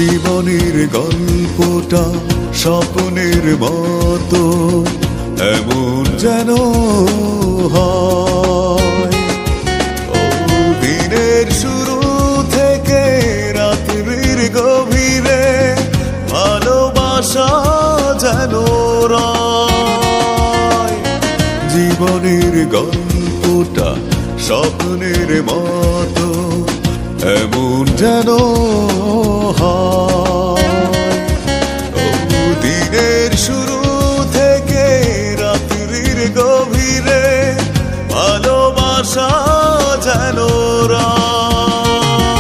জীবনের গল্পটা স্বপ্নের মতো এমন যেন হয়। ও দিনের শুরু থেকে রাত্রির গভীরে ভালোবাসা যেন রয়। জীবনের গল্পটা স্বপ্নের মতো এমন যেন হয়। ও দিনের শুরু থেকে রাত্রির গভীরে ভালোবাসা যেন রয়।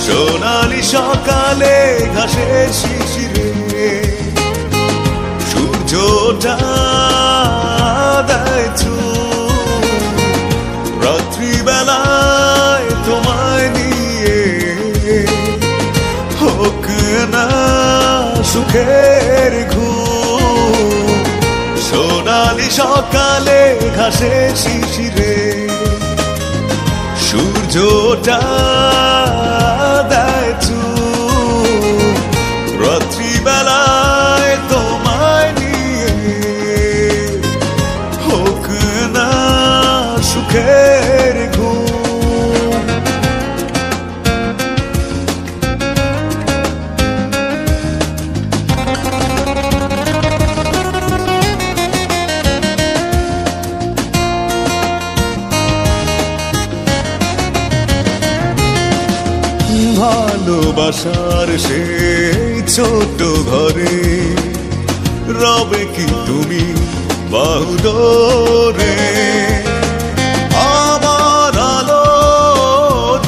সোনালি সকালে ঘাসের শিশিরে সূর্যটা দেয় চুপ। রাত্রিবেলায় তোমায় নিয়ে হোক না সুখের ঘুম। সোনালি সকালে ঘাসের শিশিরে সূর্যটা দেয় চুপ। রাত্রিবেলায় তোমায় নিয়ে হোক না সুখের ঘুম। ভালোবাসার সেই ছোট ঘরে রবে কি তুমি বাহুডোরে? আমার আলো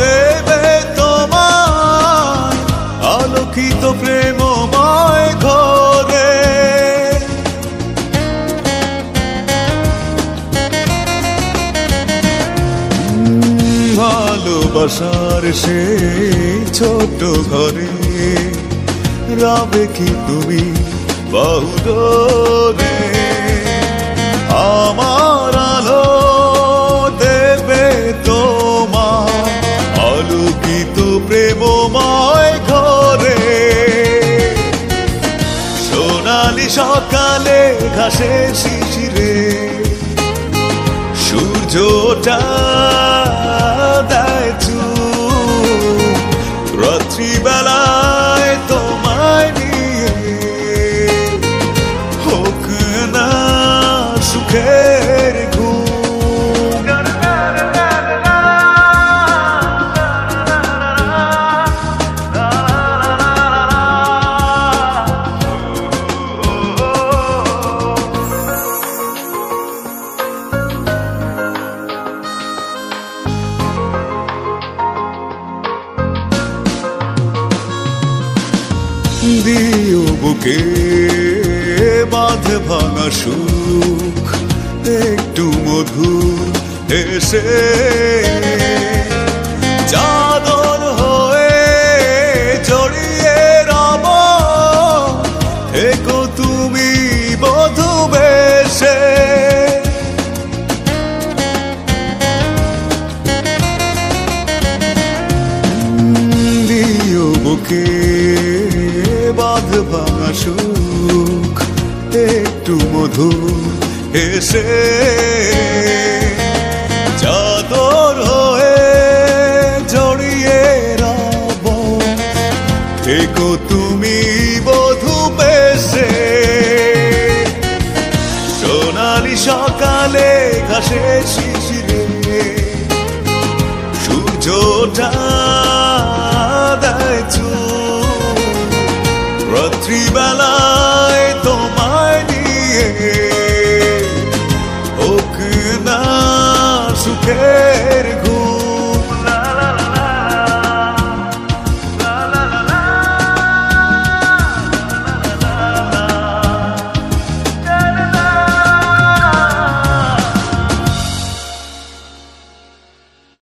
দেবে তোমায় আলোকিত প্রেমময় ঘরে। ভালোবাসার সেই ছোট ঘরে রবে কি তুমি বাহুডোরে? আমার আলো দেবে তোমার আলোকিত প্রেমময় ঘরে। সোনালি সকালে ঘাসের শিশিরে সূর্যটা দেয় চুপ। রাত্রিবেলায় তোমায় নিয়ে হোক না সুখের ঘুম। দিও বুকে বাঁধ ভাঙা সুখ একটু মধুর এসে চাদর হয়ে জড়িয়ে রব থেকো তুমি বধূ বেশে। দিও বুকে বাঁধ ভাঙা সুখ একটু মধুর এসে চাদর হয়ে জড়িয়ে রব থেকো তুমি বধূ বেশে। সোনালি সকালে ঘাসের শিশিরে সূর্যটা দেয় চুপ। রাত্রিবেলায় তোমায় নিয়ে হোক না সুখের